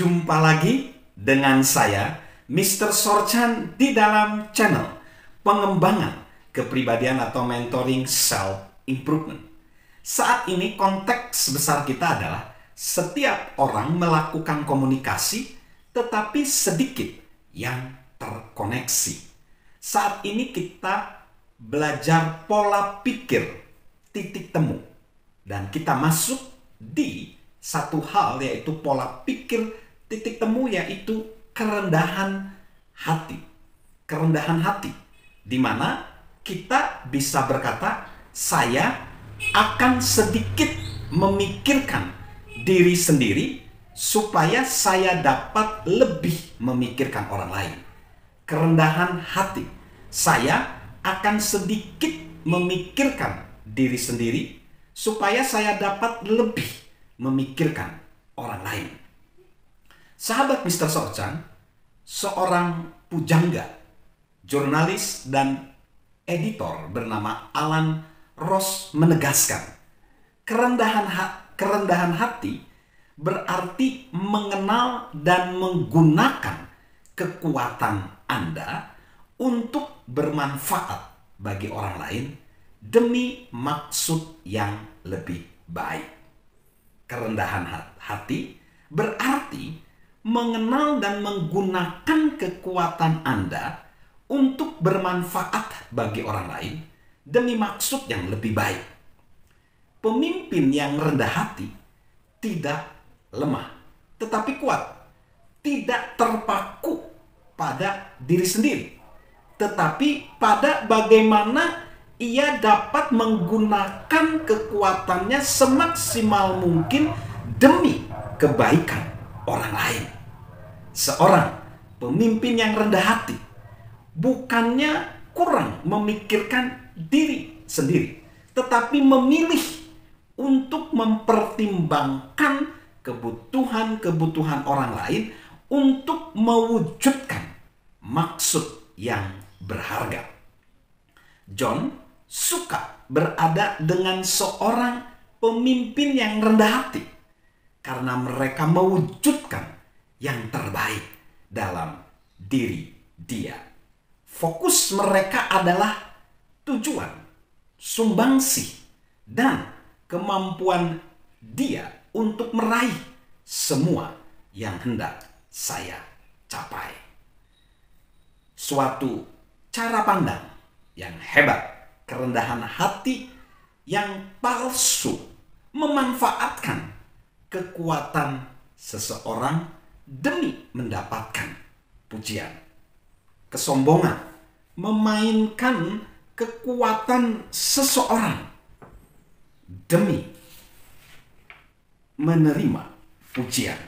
Jumpa lagi dengan saya, Mr. Sorchan, di dalam channel pengembangan kepribadian atau mentoring self-improvement. Saat ini konteks besar kita adalah setiap orang melakukan komunikasi, tetapi sedikit yang terkoneksi. Saat ini kita belajar pola pikir titik temu. Dan kita masuk di satu hal, yaitu pola pikir titik temu, yaitu kerendahan hati. Kerendahan hati, di mana kita bisa berkata, saya akan sedikit memikirkan diri sendiri supaya saya dapat lebih memikirkan orang lain. Kerendahan hati, saya akan sedikit memikirkan diri sendiri supaya saya dapat lebih memikirkan orang lain. Sahabat Mr. Sorchan, seorang pujangga, jurnalis dan editor bernama Alan Ross menegaskan, kerendahan hati berarti mengenal dan menggunakan kekuatan Anda untuk bermanfaat bagi orang lain demi maksud yang lebih baik. Kerendahan hati berarti mengenal dan menggunakan kekuatan Anda untuk bermanfaat bagi orang lain demi maksud yang lebih baik. Pemimpin yang rendah hati tidak lemah, tetapi kuat. Tidak terpaku pada diri sendiri, tetapi pada bagaimana ia dapat menggunakan kekuatannya semaksimal mungkin demi kebaikan orang lain. Seorang pemimpin yang rendah hati bukannya kurang memikirkan diri sendiri, tetapi memilih untuk mempertimbangkan kebutuhan-kebutuhan orang lain untuk mewujudkan maksud yang berharga. John suka berada dengan seorang pemimpin yang rendah hati karena mereka mewujudkan yang terbaik dalam diri dia. Fokus mereka adalah tujuan, sumbangsih, dan kemampuan dia untuk meraih semua yang hendak saya capai. Suatu cara pandang yang hebat, kerendahan hati yang palsu memanfaatkan kekuatan seseorang demi mendapatkan pujian. Kesombongan memainkan kekuatan seseorang demi menerima pujian.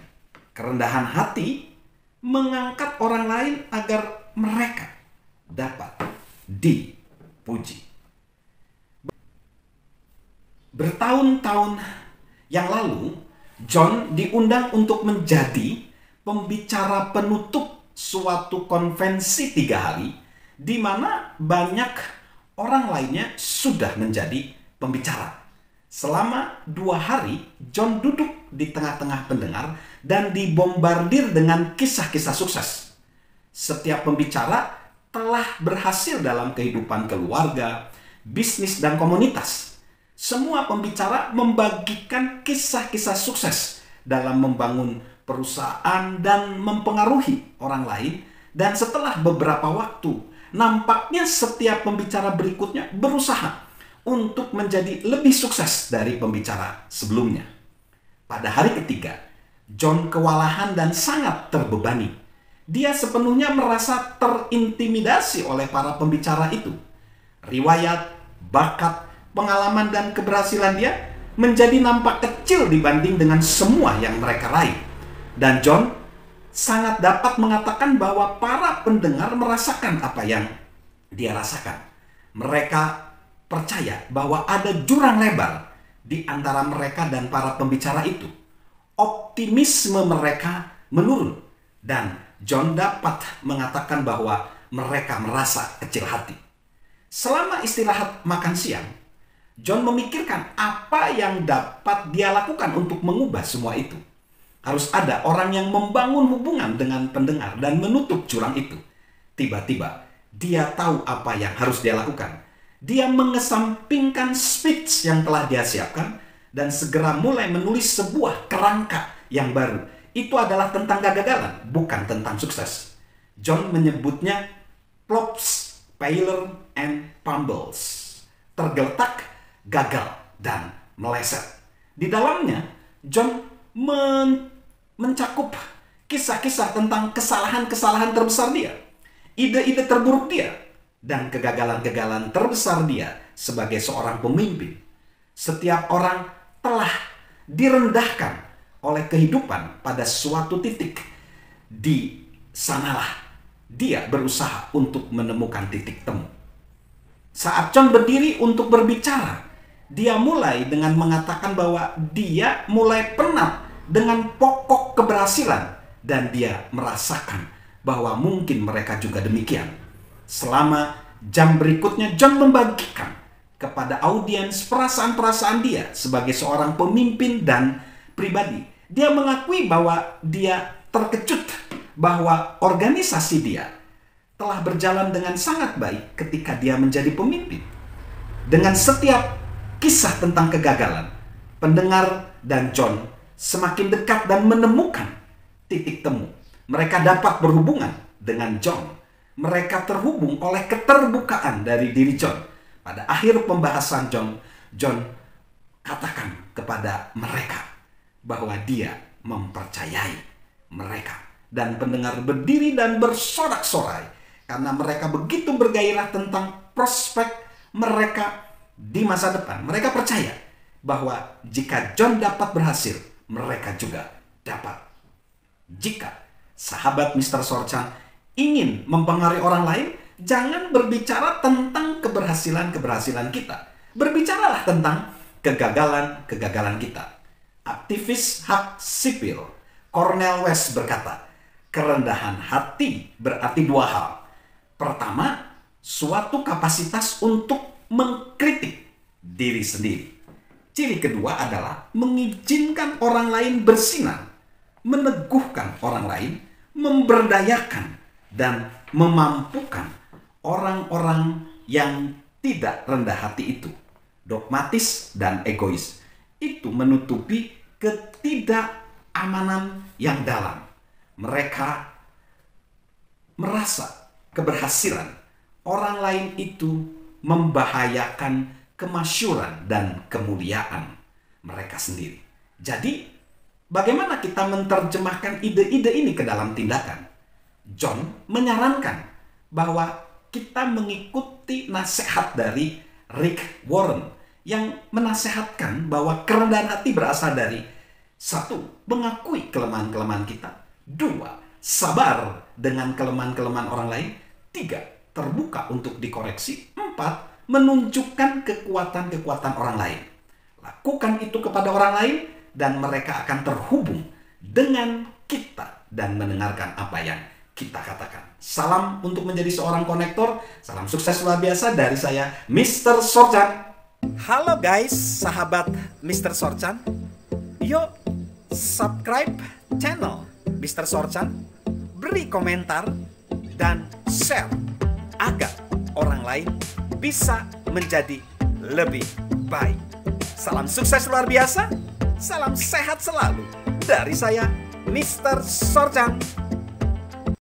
Kerendahan hati mengangkat orang lain agar mereka dapat dipuji. Bertahun-tahun yang lalu, John diundang untuk menjadi pembicara penutup suatu konvensi 3 hari, di mana banyak orang lainnya sudah menjadi pembicara. Selama 2 hari, John duduk di tengah-tengah pendengar dan dibombardir dengan kisah-kisah sukses. Setiap pembicara telah berhasil dalam kehidupan keluarga, bisnis, dan komunitas. Semua pembicara membagikan kisah-kisah sukses dalam membangun perusahaan dan mempengaruhi orang lain. Dan setelah beberapa waktu, nampaknya setiap pembicara berikutnya berusaha untuk menjadi lebih sukses dari pembicara sebelumnya. Pada hari ketiga, John kewalahan dan sangat terbebani. Dia sepenuhnya merasa terintimidasi oleh para pembicara itu. Riwayat, bakat, pengalaman, dan keberhasilan dia menjadi nampak kecil dibanding dengan semua yang mereka raih. Dan John sangat dapat mengatakan bahwa para pendengar merasakan apa yang dia rasakan. Mereka percaya bahwa ada jurang lebar di antara mereka dan para pembicara itu. Optimisme mereka menurun dan John dapat mengatakan bahwa mereka merasa kecil hati. Selama istirahat makan siang, John memikirkan apa yang dapat dia lakukan untuk mengubah semua itu. Harus ada orang yang membangun hubungan dengan pendengar dan menutup jurang itu. Tiba-tiba, dia tahu apa yang harus dia lakukan. Dia mengesampingkan speech yang telah dia siapkan dan segera mulai menulis sebuah kerangka yang baru. Itu adalah tentang kegagalan, bukan tentang sukses. John menyebutnya flops, failure, and fumbles. Tergeletak, gagal, dan meleset. Di dalamnya, John mencakup kisah-kisah tentang kesalahan-kesalahan terbesar dia, ide-ide terburuk dia, dan kegagalan-kegagalan terbesar dia sebagai seorang pemimpin. Setiap orang telah direndahkan oleh kehidupan pada suatu titik. Di sanalah dia berusaha untuk menemukan titik temu. Saat John berdiri untuk berbicara, dia mulai dengan mengatakan bahwa dia mulai penat dengan pokok keberhasilan dan dia merasakan bahwa mungkin mereka juga demikian. Selama jam berikutnya, John membagikan kepada audiens perasaan-perasaan dia sebagai seorang pemimpin dan pribadi. Dia mengakui bahwa dia terkejut bahwa organisasi dia telah berjalan dengan sangat baik ketika dia menjadi pemimpin. Dengan setiap kisah tentang kegagalan, pendengar dan John semakin dekat dan menemukan titik temu. Mereka dapat berhubungan dengan John. Mereka terhubung oleh keterbukaan dari diri John. Pada akhir pembahasan John katakan kepada mereka bahwa dia mempercayai mereka. Dan pendengar berdiri dan bersorak-sorai karena mereka begitu bergairah tentang prospek mereka di masa depan. Mereka percaya bahwa jika John dapat berhasil, mereka juga dapat. Jika sahabat Mr. Sorchan ingin mempengaruhi orang lain, jangan berbicara tentang keberhasilan-keberhasilan kita. Berbicaralah tentang kegagalan-kegagalan kita. Aktivis hak sipil Cornel West berkata, kerendahan hati berarti dua hal. Pertama, suatu kapasitas untuk mengkritik diri sendiri. Ciri kedua adalah mengizinkan orang lain bersinar, meneguhkan orang lain, memberdayakan, dan memampukan orang-orang yang tidak rendah hati itu, dogmatis dan egois. Itu menutupi ketidakamanan yang dalam. Mereka merasa keberhasilan orang lain itu membahayakan kemasyhuran dan kemuliaan mereka sendiri. Jadi, bagaimana kita menerjemahkan ide-ide ini ke dalam tindakan? John menyarankan bahwa kita mengikuti nasihat dari Rick Warren yang menasehatkan bahwa kerendahan hati berasal dari 1. Mengakui kelemahan-kelemahan kita. 2. Sabar dengan kelemahan-kelemahan orang lain. 3. Terbuka untuk dikoreksi. 4. Menunjukkan kekuatan-kekuatan orang lain. Lakukan itu kepada orang lain dan mereka akan terhubung dengan kita dan mendengarkan apa yang kita katakan. Salam untuk menjadi seorang konektor. Salam sukses luar biasa dari saya, Mr. Sorchan. Halo guys, sahabat Mr. Sorchan. Yuk subscribe channel Mr. Sorchan, beri komentar dan share agar orang lain bisa menjadi lebih baik. Salam sukses luar biasa, salam sehat selalu dari saya, Mr. Sorchan.